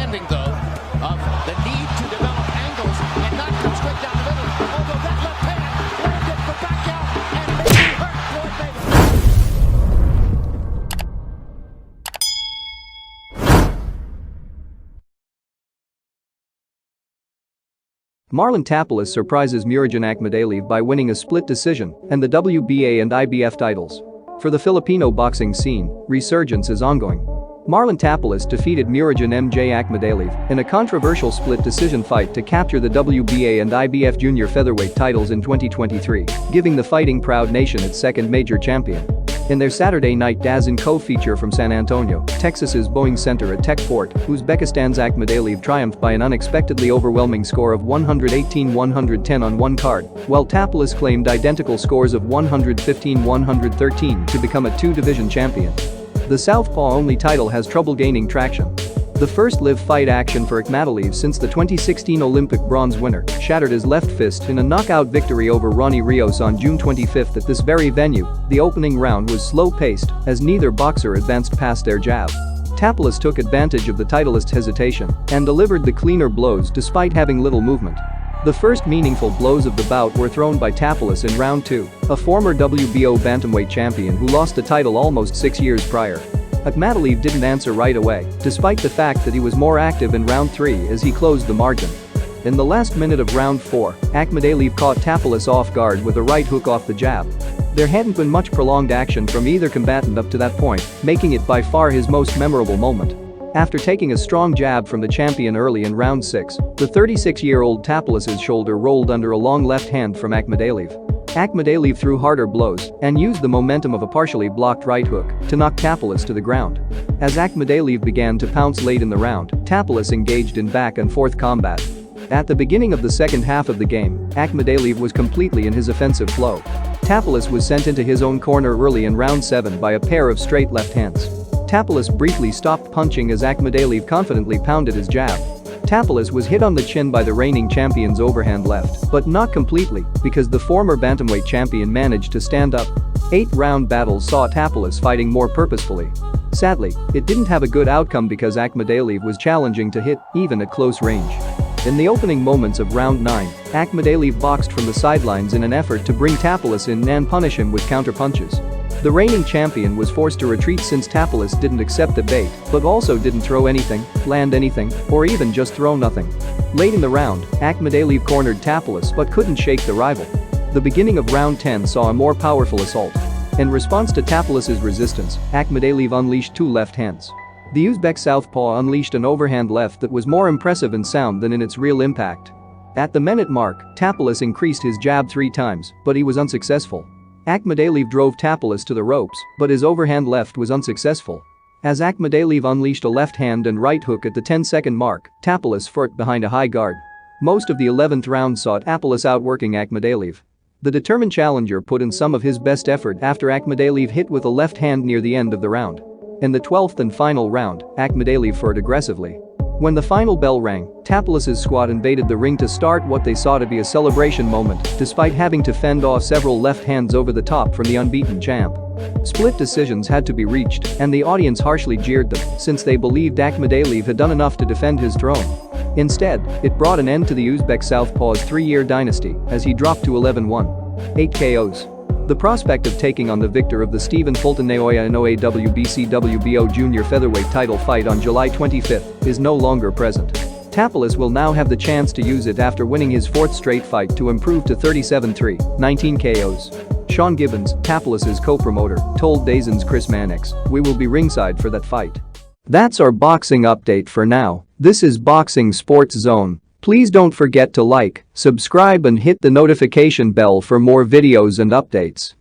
understanding, though, of the need to develop angles and not come straight down the middle. Although that left hand landed for Pacquiao and maybe hurt Floyd Mayweather. Marlon Tapales surprises Murodjon Akhmadaliev by winning a split decision and the WBA and IBF titles. For the Filipino boxing scene, resurgence is ongoing. Marlon Tapales defeated Murodjon Akhmadaliev in a controversial split decision fight to capture the WBA and IBF junior featherweight titles in 2023, giving the Fighting Proud Nation its second major champion. In their Saturday Night Dazn co-feature from San Antonio, Texas's Boeing Center at Tech Fort, Uzbekistan's Akhmadaliev triumphed by an unexpectedly overwhelming score of 118-110 on one card, while Tapales claimed identical scores of 115-113 to become a two-division champion. The Southpaw-only title has trouble gaining traction. The first live fight action for Akhmadaliev since the 2016 Olympic bronze winner shattered his left fist in a knockout victory over Ronnie Rios on June 25 at this very venue. The opening round was slow-paced as neither boxer advanced past their jab. Tapales took advantage of the titleist's hesitation and delivered the cleaner blows despite having little movement. The first meaningful blows of the bout were thrown by Tapales in round 2, a former WBO bantamweight champion who lost the title almost 6 years prior. Akhmadaliev didn't answer right away, despite the fact that he was more active in round 3 as he closed the margin. In the last minute of round 4, Akhmadaliev caught Tapales off guard with a right hook off the jab. There hadn't been much prolonged action from either combatant up to that point, making it by far his most memorable moment. After taking a strong jab from the champion early in round 6, the 36-year-old Tapales' shoulder rolled under a long left hand from Akhmadaliev. Akhmadaliev threw harder blows and used the momentum of a partially blocked right hook to knock Tapales to the ground. As Akhmadaliev began to pounce late in the round, Tapales engaged in back-and-forth combat. At the beginning of the second half of the game, Akhmadaliev was completely in his offensive flow. Tapales was sent into his own corner early in round 7 by a pair of straight left hands. Tapales briefly stopped punching as Akhmadaliev confidently pounded his jab. Tapales was hit on the chin by the reigning champion's overhand left, but not completely because the former bantamweight champion managed to stand up. 8-round battles saw Tapales fighting more purposefully. Sadly, it didn't have a good outcome because Akhmadaliev was challenging to hit, even at close range. In the opening moments of round 9, Akhmadaliev boxed from the sidelines in an effort to bring Tapales in and punish him with counterpunches. The reigning champion was forced to retreat since Tapales didn't accept the bait, but also didn't throw anything, land anything, or even just throw nothing. Late in the round, Akhmadaliev cornered Tapales but couldn't shake the rival. The beginning of round 10 saw a more powerful assault. In response to Tapales' resistance, Akhmadaliev unleashed 2 left hands. The Uzbek southpaw unleashed an overhand left that was more impressive in sound than in its real impact. At the minute mark, Tapales increased his jab 3 times, but he was unsuccessful. Akhmadaliev drove Tapales to the ropes, but his overhand left was unsuccessful. As Akhmadaliev unleashed a left hand and right hook at the 10-second mark, Tapales fought behind a high guard. Most of the 11th round saw Tapales outworking Akhmadaliev. The determined challenger put in some of his best effort after Akhmadaliev hit with a left hand near the end of the round. In the 12th and final round, Akhmadaliev fought aggressively. When the final bell rang, Tapales' squad invaded the ring to start what they saw to be a celebration moment, despite having to fend off several left hands over the top from the unbeaten champ. Split decisions had to be reached, and the audience harshly jeered them since they believed Akhmadaliev had done enough to defend his throne. Instead, it brought an end to the Uzbek southpaw's 3-year dynasty as he dropped to 11-1. 8 KOs. The prospect of taking on the victor of the Stephen Fulton Naoya Inoue WBC WBO junior featherweight title fight on July 25 is no longer present. Tapales will now have the chance to use it after winning his 4th straight fight to improve to 37-3, 19 KOs. Sean Gibbons, Tapales' co-promoter, told DAZN's Chris Mannix, "We will be ringside for that fight." That's our boxing update for now. This is Boxing Sports Zone. Please don't forget to like, subscribe and hit the notification bell for more videos and updates.